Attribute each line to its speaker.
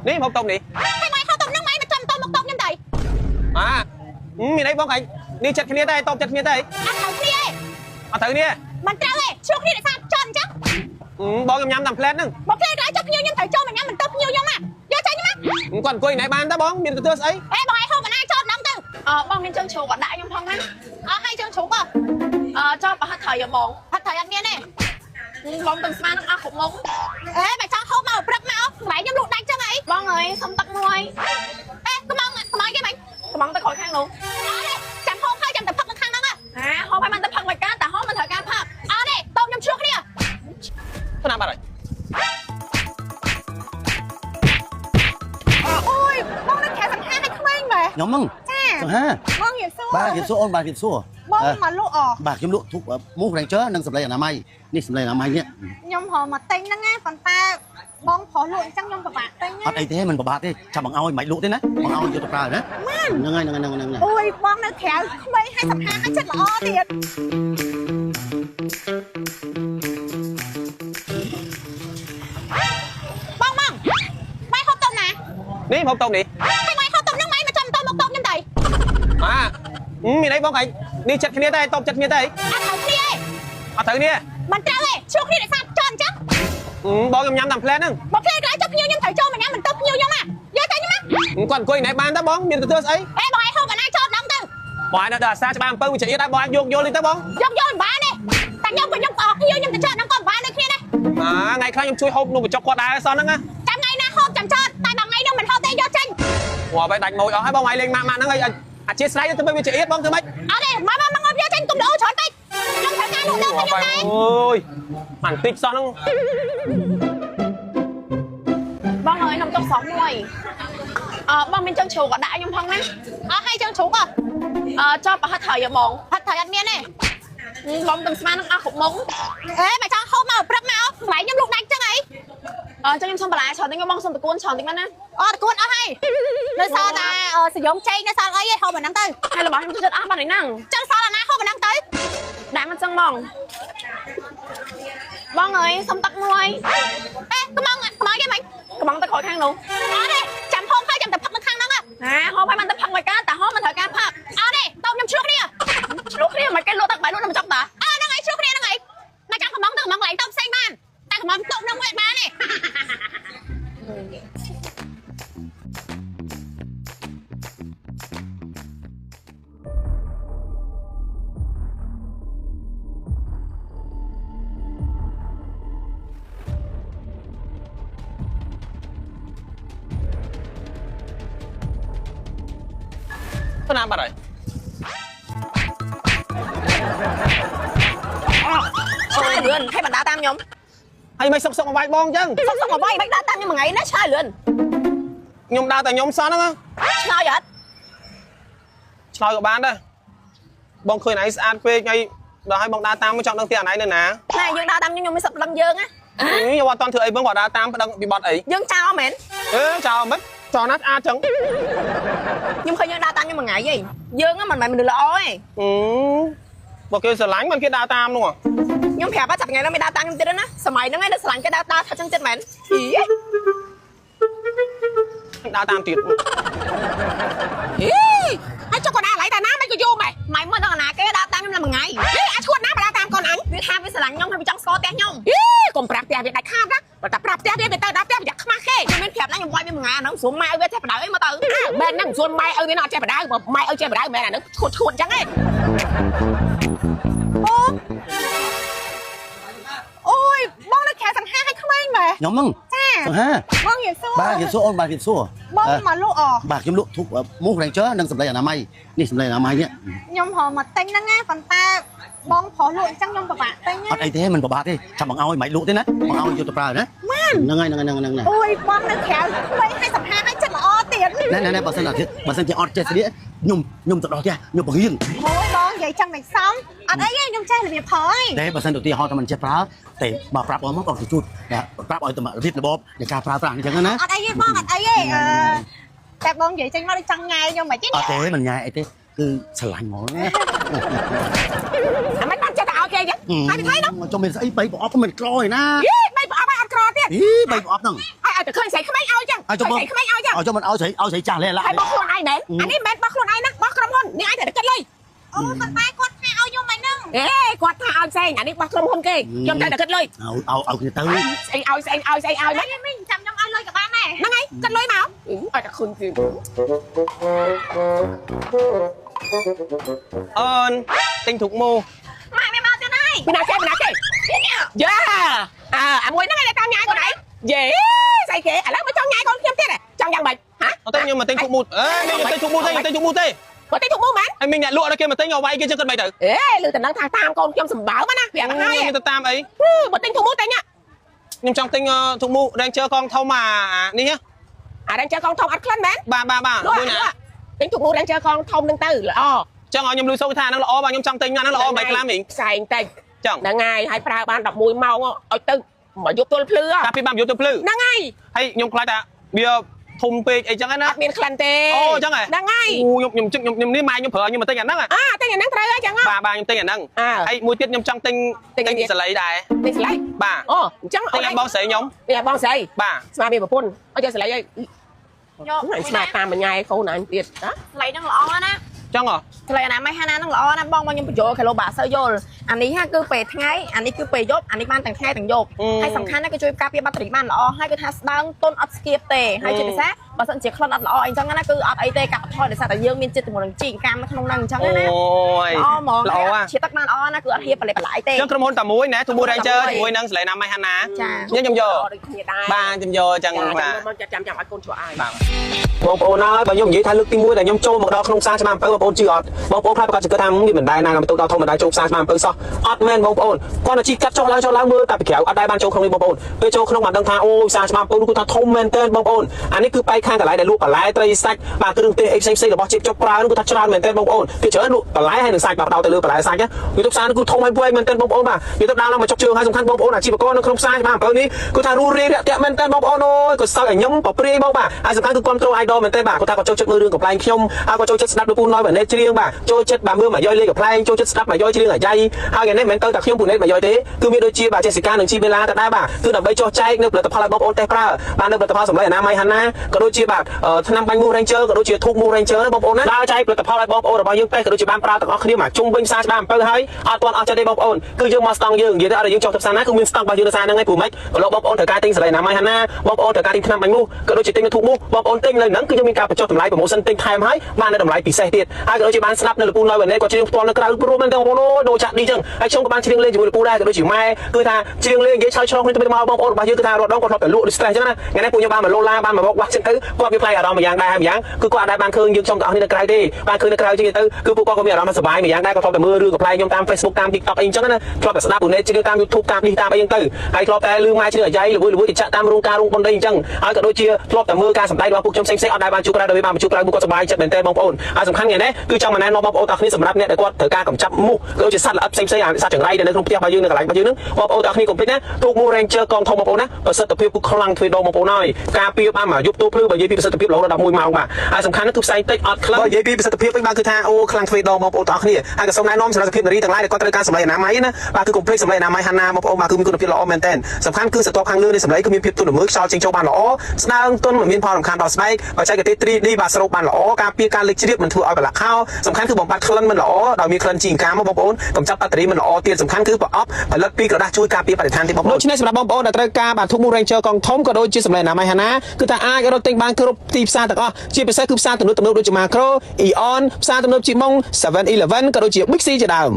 Speaker 1: នេះមកតុកនេះ
Speaker 2: ហើយមកហៅតុកហ្នឹងម៉ែមកចាំតុកមកតុកខ្ញុំទៅ
Speaker 1: មានអីបងឯងនេះចិត្តគ្នាដែរតុកចិត្តគ្នាដែរ
Speaker 2: អត់ត្រូវគ្នាទេ
Speaker 1: អត់ត្រូវគ្នា
Speaker 2: មិនត្រូវទេជួគ្នាដោយសារចន់អញ្ចឹង
Speaker 1: បងខ្ញុំញ៉ាំតាមផ្លែតហ្នឹង
Speaker 2: មកផ្លែក្រោយចុះភ្ញៀវខ្ញុំត្រូវចូលមកញ៉ាំមិនទៅភ្ញៀវខ្ញុំយកចេញមក
Speaker 1: គាត់អង្គុយណែបានតើបងមានទទួលស្អី
Speaker 2: ហេបងឯងហូបបណ្ណាចោលម្ដងទៅ
Speaker 3: បងមានជើងជ្រូកក៏ដាក់ខ្ញុំផងណា
Speaker 2: ឲ្យជើងជ្រូក
Speaker 3: ចោលប្រហិតត្រីបង
Speaker 2: ផាត់ត្រីអត់មានទេ
Speaker 3: បងទាំងស្មាននឹងអស់គ្រប់មុខ
Speaker 2: បើចង់ហូបមកព្រឹកមកកន្លែងខ្ញុំលក់ដាច់ចឹងអី
Speaker 3: បងអើយសុំទឹកមួយ
Speaker 2: កំងគេមិន
Speaker 3: កំងទៅក្រោយខាងនោះ
Speaker 2: ចាំហូបហើយចាំតែផឹកនៅខាងហ្នឹង
Speaker 3: ហូបឲ្យมันទៅផឹកមួយកាតែហូបមិនត្រូវការផឹក
Speaker 2: អត់ទេតោកខ្ញុំឈ្លោះគ្នា
Speaker 1: ស្នាប់បាត់ហើយ
Speaker 2: អូយបងនឹងខែសង្ហាឲ្យក្មេងមែន
Speaker 4: ខ្ញុំហ្នឹងសង្ហា
Speaker 2: បងរៀបសួរ
Speaker 4: បាទរៀបសួរអូនបាទរៀបសួរ
Speaker 2: បងមកលក់
Speaker 4: បាទខ្ញុំលក់ទុកមូសរែងជើនិងសម្លេងអនាម័យនេះសម្លេងអនាម័យនេះ
Speaker 2: ខ្ញុំហៅមកទិញហ្នឹងណាប៉ុន្តែបងប្រុសលក់អញ្ចឹងខ្ញុំពិបាកទិញ
Speaker 4: អត់អីទេមិនពិបាកទេចាំបងឲ្យមិនលក់ទេណាបងឲ្យយកទៅប្រើណាហ្នឹងហើយ
Speaker 2: អូយបងនៅក្រៅក្មេងឲ្យសង្ហាឲ្យចិត្តល្អទៀតបងម៉ែហូបតុកណា
Speaker 1: នេះមកតុកនេះ
Speaker 2: ហើយម៉ែហូបតុកហ្នឹងម៉ែមកចាំតុកមកតុកខ្ញុំទៅ
Speaker 1: មានអីបងឯងនេះចិត្តគ្នាដែរតុកចិត្តគ្នាដែរ
Speaker 2: អត់ត្រូវគ្នាទេ
Speaker 1: អត់ត្រូវគ្នា
Speaker 2: មិនត្រូវទេជួគ្នាដោយសារចន់អញ្ចឹង
Speaker 1: បងខ្ញុំញ៉ាំតាមផ្លែតហ្នឹង
Speaker 2: មកផ្លែក្រោយចុះភ្ញៀវខ្ញុំត្រូវចូលមកញ៉ាំមិនទៅភ្ញៀវខ្ញុំយកចេញមក
Speaker 1: គាត់អង្គុយណែបានតើបងមានទទួលស្អី
Speaker 2: បងឯងហូបបណ្ណាចោលម្ដងទៅ
Speaker 1: បងឯងនៅដល់អាសាច្បារអំពើវិជ្ជាដែរបងឯងយកនេះទៅបង
Speaker 2: យកមិនបានទេតែខ្ញុំវិញខ្ញុំអស់ភ្ញៀវខ្ញុំទៅចោលហ្នឹងក៏មិនបានដូចគ្នាដែរ
Speaker 1: ថ្ងៃខ្លះខ្ញុំជួយហូបនំបញ្ចុកគាត់ដែរសោះហ្នឹងណា
Speaker 2: ចាំថ្ងៃណាហូបចាំចោលតែបងថ្ងៃនោះមិនហូបទេយកចេញ
Speaker 1: ព្រោះបែរដាច់ម៉ួយអស់ហើយបងឯងលេងម៉ាក់ហ្នឹងហើយអធិស្ឋានទៅវិជ្ជាបងធ្វើម៉េច
Speaker 2: អត់ទេមកយកចេញកុំដោច្រើនពេកខ្ញុំត្រូវការនោះដល់ខ្ញុំដែរ
Speaker 1: អូយមិនតិចសោះហ្នឹង
Speaker 3: បងអើយនំតុកសោះមួយបងមានជើងជ្រូកក៏ដាក់ខ្ញុំផងណា
Speaker 2: ឲ្យជើងជ្រូក
Speaker 3: ចោលប្រហិតត្រីបង
Speaker 2: ផាត់ត្រីអត់មានទេ
Speaker 3: បងទាំងស្មាននឹងអស់គ្រប់មុខ
Speaker 2: បើចង់ហូបមកព្រឹកមកកន្លែងខ្ញុំលក់ដាច់ចឹងអី
Speaker 3: ចឹងខ្ញុំសុំបន្លែច្រើនតិចបងសុំតកួនច្រើនតិចណា
Speaker 2: តកួនអស់ហើយនៅសល់តែសយំចេកនៅសល់អីហូបមិនហ្នឹងទៅ
Speaker 3: ហើយរបស់ខ្ញុំចិត្តអស់បាត់ហ្នឹង
Speaker 2: ចឹងសល់អាណាហូបមិនហ្នឹងទៅ
Speaker 3: ដាក់មកចឹងបងអើយសុំទឹកមួយ
Speaker 2: កំងគេមិន
Speaker 3: កំងទៅក្រោយខាងនោះ
Speaker 2: អត់ទេចាំហូបហើយចាំតែផឹកនៅខាងហ្នឹង
Speaker 3: ហូបឲ្យมันទៅផឹកមួយកាតែហូបមិនត្រូវការផឹក
Speaker 2: អត់ទេតោកខ្ញុំឈ្លោះគ្នា
Speaker 3: មិនគេលក់ទឹកបាយលក់នំចុកតា
Speaker 2: ហ្នឹងហើយឈ្លោះគ្នាហ្នឹងហើយតែចាំកំងទៅកំងកន្លែងតោកផ្សេងបានតែកំងតោកហ្នឹងមិនបានទេ
Speaker 1: ស្នាប់បាត់ហើយ
Speaker 3: ឆ្លើយលឿនឲ្យបណ្ដាតាមខ្ញុំ
Speaker 1: ហើយមិនសុកមកវាយបងអញ្ចឹង
Speaker 3: សុកមកវាយមិនដើរតាមខ្ញុំមួយថ្ងៃណាឆ្លើយលឿន
Speaker 1: ខ្ញុំដើរតែខ្ញុំសោះហ្នឹង
Speaker 3: ឆ្លើយអត់
Speaker 1: ឆ្លើយក៏បានដែរបងឃើញឯងស្អាតពេកហើយដល់ឲ្យបងដើរតាមមកចង់ដឹងទីអាណៃនៅណា
Speaker 3: យើងដើរតាមខ្ញុំមានសិទ្ធិប្តឹងយើងណា
Speaker 1: ខ្ញុំអត់តន់ធ្វើអីបងគាត់ដើរតាមប្តឹងពីបត់អី
Speaker 3: យើងចោលមែន
Speaker 1: ចោលមិនចោលណាស់ស្អាតចឹង
Speaker 3: ខ្ញុំឃើញយើងដើរតាមខ្ញុំមួយថ្ងៃហីយើងមិនមែនមនុស្សល្អទេ
Speaker 1: បើគេស្រឡាញ់មិនគេដើរតាមនោះ
Speaker 3: ខ្ញុំប្រាប់ថាថ្ងៃនេះមិនដើរតាមខ្ញុំទៀតណាសម័យហ្នឹងឯងស្រឡាញ់គេដើរថាចឹងទៀតមែន
Speaker 1: ដើរតាមទៀត
Speaker 2: ហើយចុះគាត់ដើរឡៃតាណាមិនក៏យូរម៉េច
Speaker 3: ម៉ៃមើលដល់ណាគេដើរតាមខ្ញុំឡើងមួយថ្ងៃ
Speaker 2: អាចឈួតណាបើដើរតាមកូនអញ
Speaker 3: វាថាវាស្រឡាញ់ខ្ញុំហើយវាចង់ស្គាល់ផ្ទះខ្ញុំ
Speaker 2: កុំប្រាប់ផ្ទះវាដាច់ខាតណាបើតែប្រាប់ផ្ទះវាទៅដល់ផ្ទះវាខ្មាស់គេ
Speaker 3: ខ្ញុំមានប្រាប់ណាខ្ញុំវាយវាមួយថ្ងៃអាហ្នឹងស្រួលម៉ែឲ្យវាចេះបដៅអីមកទៅ
Speaker 2: មែនហ្នឹងស្រួលម៉ែឲ្យវាអត់ចេះបដៅបើម៉ែឲ្យចេះបដៅមែនអាហ្នឹងឈួតអញ្ចឹងឯងអូយបងនៅខែសង្ហាឲ្យក្មេងមែន
Speaker 4: ខ្ញុំហ្នឹងសង្ហា
Speaker 2: បងរៀបសួរ
Speaker 4: បាទរៀបសួរអូនបាទរៀបសួរ
Speaker 2: បងមកលក់
Speaker 4: បាទខ្ញុំលក់ទុកមូសរែងជើនិងសម្លេងអនាម័យនេះសម្លេងអនាម័យនេះ
Speaker 2: ខ្ញុំហៅមកទិញហ្នឹងណាប៉ុន្តែបងប្រុសលក់អញ្ចឹងខ្ញុំពិបាកទិញ
Speaker 4: អត់អីទេមិនពិបាកទេចាំបងឲ្យមិនលក់ទេណាបងឲ្យយកទៅប្រើណាហ្នឹងហើយ
Speaker 2: អូយបងនៅក្រៅក្មេងឲ្យសង្ហាឲ្យចិត្តល្អទៀត
Speaker 4: ណែបើសិនជាអត់ចេះស្លៀកខ្ញុំទៅដល់ផ្ទះខ្ញុំបង្រៀន
Speaker 2: អូយបងនិយាយចឹងមិនសមអត់អីទេខ្ញុំចេះរបៀបប្រើហើយ
Speaker 4: តែបើសិនទៅទីហោតែមិនចេះប្រើតែបើប្រាប់បងមកបងទៅជួយប្រាប់ឲ្យទៅរៀបរបបនៃការប្រើប្រាស់អញ្ចឹងណា
Speaker 2: អត់អីទេបងអត់អីទេតែបងនិយាយចេញមកដូចចង់ញ៉ាយខ្ញុំមិនទេ
Speaker 4: អត់ទេមិនញ៉ាយអីទេគឺស្រឡាញ់ហ្មងណា
Speaker 2: អាមិនបានចេះតែឲ្យគេចឹងហើយទៅនោះ
Speaker 4: ចុះមានស្អី3ប្រអប់ក៏មិនក្រឯណា
Speaker 2: 3ប្រអប់ឲ្យអត់ក្រទៀត
Speaker 4: 3ប្រអប់ហ្នឹង
Speaker 2: ឲ្យតែឃើញស្រីក្មេងឲ្យចឹង
Speaker 4: អ ai cho
Speaker 3: Cái máy ao chứ.
Speaker 4: cho mình ao sấy trả lên lại
Speaker 3: Hay bóc luôn ai nè. Anh đi mệt bóc luôn ai nè, bóc cầm hôn. Ni ai để cất lên.
Speaker 2: Con tay con thả ao vô mày nâng.
Speaker 3: Ê, quạt thả ao xe, anh đi bóc cầm hôn kì. Trong tay để cất lên.
Speaker 4: ao cái tới
Speaker 3: Anh ao mấy.
Speaker 2: Mình chăm trong ao lôi các bạn này.
Speaker 3: Nó ngay, cất lên nào. Ai đã khôn kì.
Speaker 1: tinh thục mô
Speaker 2: Mày mau cho này.
Speaker 3: Bên nào kì. Yeah. Anh quên nó ngay để tao nhai con này. Dễ. Say kì, anh lấy mới trong nhai con thêm thế này. Trong giang mày. Hả?
Speaker 1: nhưng mà tinh thục mô tinh thục mô tê
Speaker 3: Có tí thục mũ mày.
Speaker 1: anh mình nhặt lụa đó kia mà tinh vào vay kia chưa cần mày tử
Speaker 3: Ê, lư tình năng thang tam con trong sầm bảo mà nè. Bẻ nó hai.
Speaker 1: người ta tam ấy
Speaker 3: Một tinh thục mũ tay nhá.
Speaker 1: nhưng trong tinh thục mô đang chơi con thâu mà đi nhá
Speaker 3: Đang chơi con thông ắt khăn mến.
Speaker 1: ba
Speaker 3: Đúng rồi. Tính thục mũ đang chơi con thông nâng tư là
Speaker 1: cho ngồi nhầm lùi sâu cái thà nó là bao nhiêu trong tinh nó là mày làm mình
Speaker 3: xài tình
Speaker 1: chẳng
Speaker 3: là ngày hay pra ban đọc mùi mau ở tư mà giúp tôi plư
Speaker 1: cà phê băm vô tôi plư
Speaker 3: là ngày
Speaker 1: hay nhung khai ta bia thùng pe ấy chẳng ấy
Speaker 3: miền khăn tê
Speaker 1: chẳng này
Speaker 3: là ngày
Speaker 1: nhung ní mai nhung phở nhưng mà tinh ảnh năng
Speaker 3: tên nhà năng trời ơi chẳng
Speaker 1: ba nhung tinh ảnh năng hay mùi tiết nhung trong tinh sẽ lấy đài
Speaker 3: tinh lấy
Speaker 1: ba
Speaker 3: chẳng
Speaker 1: tinh ảnh bao sấy nhóm
Speaker 3: bao sấy
Speaker 1: ba
Speaker 3: mà bị một phun ở chơi sẽ lấy mà tam mà nhai khâu này tiền đó
Speaker 2: Lấy đang lọ nè.
Speaker 1: chẳng à
Speaker 3: ថ្លៃអាណាមៃហាណានឹងល្អណាបងខ្ញុំបញ្ចូលគីឡូបាក់សើយល់អានេះគឺពេលថ្ងៃអានេះគឺពេលយប់អានេះបានទាំងថ្ងៃទាំងយប់ហើយសំខាន់ណាស់គឺជួយការពារបាក់តេរីបានល្អហើយគឺថាស្ដើងទន់អត់ស្គៀបទេហើយជាពិសេសបើសិនជាក្លិនអត់ល្អអីចឹងណាគឺអត់អីទេកាត់បន្ថយដោយសារតែយើងមានចិត្តជាមួយនឹងជីកាមនៅក្នុងហ្នឹងអញ្ចឹងណាល្អហ្មងជាទឹកបានល្អណាគឺអត់ហៀបបលែបលែទេ
Speaker 1: ចឹងក្រុមហ៊ុនតែមួយណាទូមួយរ៉េជើជាមួយនឹងស្លេណាមៃហាណាខ្ញុំយកបាទខ្ញុំយកចឹងបាទ
Speaker 3: ចាំឲ្យកូនជួយឲ្យ
Speaker 1: បងប្អូនហើយបើខ្ញុំនិយាយថាលើកទី1ដែលខ្ញុំចូលមកដល់ក្នុងផ្សារច្បារអំពៅបងប្អូនជឿអត់បងប្អូនខ្លះប្រកាសជឿថាមានបណ្ដាណាបន្ទូដល់ធំបណ្ដាចូលផ្សារច្បារអំពៅសោះអត់មែនបងប្អូនគាត់តែជីកាត់ចុះឡើងមើលតែពីក្រៅអត់ដែរបានចូលក្នុងនេះបងប្អូនពេលចូលក្នុងបានដឹងថាអូផ្សារច្បារអំពៅនោះគឺថាធំមែនទែនបងប្អូនអានេះគឺបែកខាងកន្លែងដែលលក់បន្លែត្រីសាច់បាទគ្រឿងទេសអីផ្សេងៗរបស់ជីបចុកប្រើនោះគឺថាច្រើនមែនទែនបងប្អូនគឺច្រើនលក់បន្លែហើយនឹងសាច់បាទបដោតទៅលើបន្លែសាច់ណាវាទៅផ្សារនោះគឺធំហើយវែងមែនទែនបងប្អូនបាទវាទៅដើរឡើងមកចុកជើងហើយសំខាន់បងប្អូនអាជីវករនៅក្នុងផ្សារច្បារអំពៅនេះគឺថារੂរាយរាក់ទាក់មែនទែនបងប្អូនអូយក៏សើចឲ្យខ្ញុំប្រព្រាយបងបាទហើយសំខាន់គឺគ្រប់គ្រង idol មែនទែនបាទគាត់ថាគាត់ចូលចិត្តមើលរឿងកំ ប្លែងខ្ញុំហើយក៏ចូលចិត្តស្ដាប់លោកពូណយបាទអ្នកច្រៀងបាទចូលចិត្តបាទមើលមកយយលេងកំ ប្លែងចូលចិត្តស្ដាប់មកយយច្រៀងអាយ៉ៃហើយថ្ងៃនេះមិនមែនទៅតែខ្ញុំពូណេតមកយយទេគឺមានដូចជាបាទចេសិកានិងជីបេឡាទៅដែរបាទគឺដើម្បីចោះចែកនៅផលិតផលឲ្យបងប្អូនតេស្តប្រើបាទនៅផលិតផលសម្លេងអនាម័យហាណាក៏ដូចជាបាទថ្នាំបាញ់មូស Ranger ក៏ដូចជាធូបមូស Ranger បងប្អូនណាដើរចែកផលិតផលឲ្យបងប្អូនរបស់យើងតេស្តក៏ដូចជាបានប្រើទាំងអស់គ្នាមកជុំវិញផ្សារច្បារអំពៅហើយអត់ទាន់អស់ចិត្តទេបងប្អូនគឺយើងមកស្តង់យើងនិយាយទៅអត់យើងចុះទៅផ្សារណាគឺមានស្តង់របស់យើងទៅផ្សារហ្នឹងឯងព្រោះម៉េចក៏លោកបងប្អូនត្រូវការទិញសម្លេងអនាម័យហាណាបងប្អូនត្រូវការទិញថ្នាំបាញ់មូសក៏ដូចជាទិញធូបមូសបងប្អូនទិញនៅហ្នឹងគឺយើងមានការបញ្ចុះតម្លៃ promotion ទិញថែមហើយបាននៅតម្លៃពិសេសទៀតហើយក៏ដូចជាបានស្ដាប់នៅលោកពូណយបាទនេះក៏ច្រៀងផ្ទាល់នៅក្រៅព្រោះមែនទេបងប្អូនអូដូចចាក់ឌីចឹងហើយខ្ញុំក៏បានច្រៀងលេងជាមួយលោកពូដែរក៏ដូចជាម៉ែគឺថាច្រៀងលេងនិយាយឆ្លើយឆ្លងគ្នាទៅមកបងប្អូនរបស់យើងគឺថារត់ដងគាត់ធ្លាប់តែលក់ stress ចឹងណាថ្ងៃនេះពួកខ្ញុំបានមកលោឡាបានមកបោកចឹងទៅគាត់មានផ្លៃអារម្មណ៍មួយយ៉ាងដែរហើយម្យ៉ាងគឺគាត់អាចបានឃើញយើងចំទាំងអស់គ្នានៅក្រៅទេបានឃើញនៅក្រៅចឹងទៅគឺពួកគាត់ក៏មានអារម្មណ៍សប្បាយមួយយ៉ាងដែរគាត់ធ្លាប់តែមើលរឿងកំ ប្លែងខ្ញុំតាម Facebook តាម TikTok អីចឹងណាធ្លាប់តែស្ដាប់ពូណេតច្រៀងតាម YouTube តាមនេះតាមអីចឹងទៅហើយធ្លាប់តែលឺម៉ែច្រៀងអាយ៉ៃល្មួយទៅចាក់តាមរោងការរោងបុណ្យអីចឹងហើយក៏ដូចជាធ្លាប់តែមើលការសម្ដែងរបស់ពួកខ្ញុំផ្សេងៗអត់ដែរបានជួបក្រៅដើម្បីបានជួបក្រៅពួកគាត់សប្បាយចិត្តមែនទេបងប្អូនហើយសំខាន់ថ្ងៃនេះគឺចង់មកណែនាំបងប្អូនទាំងគ្នាសម្រាប់អ្នកដែលគាត់ត្រូវការកម្ចាត់មូសក៏ដូចជាសត្វល្អិតផ្សេងៗសត្វចង្រៃដែលនៅក្នុងផ្ទះរបស់យើងនៅកន្លែងរបស់យើងហ្នឹងបងប្អូនទាំងគ្នាកុំភ្លេចណាទូកមូស Ranger កងធំបងប្អូនណាប្រសិទ្ធភាពគឺខ្លាំងទ្វេដងបងប្អូនហើយការពារបានមកយប់ទូភ្លឺបើនិយាយពីប្រសិទ្ធភាពរហូតដល់11ម៉ោងបាទហើយសំខាន់គឺផ្សែងតិចអត់ខ្លាំងបើនិយាយពីប្រសិទ្ធភាពវិញបាទគឺថាអូខ្លាំងទ្វេដងបងប្អូនទាំងគ្នាហើយក៏សូមណែនាំសម្រាប់សុខភាពនារីទាំងឡាយដែលគាត់ត្រូវការសម្លេងអនាម័យណាបាទគឺកុំភ្លេចសម្លេងអនាម័យហាណាបងប្អូនបាទគឺមានគុណភាពល្អមែនតើសំខាន់គឺស្រទាប់ខាងលើនៃសម្លេងគឺមានភាពទន់ល្មើយខ្យល់ចេញចូលបានល្អស្ដើងទន់មិនមានផលរំខានដល់ស្បែកបច្ចេកទេស 3D បាទស្រូបបានល្អការពារការលេចជ្រាបមិនធ្វើឲ្យប្រឡាក់ខោសំខាន់គឺបំបត្តិក្លិនមិនល្អដោយមានក្លិនជីអង្ការមកបងប្អូនកំចាត់បាក់តេរីមិនល្អទៀតសំខាន់គឺប្រអប់ផលិតពីក្រដាសជួយការពារបរិស្ថានទៀតបងប្អូនដូច្នេះសម្រាប់បងប្អូនដែលត្រូវការបាទធូបមូស Ranger កងធំក៏ដូចជាសម្លេងអនាម័យហាណាគឺថាអាចរកទិញបានគ្រប់ទីផ្សារទាំងអស់ជាពិសេសគឺផ្សារទំនើបៗដូចជា Macro Eon ផ្សារទំនើបជាម៉ុង 7-Eleven ក៏ដូចជា Big C ជាដើម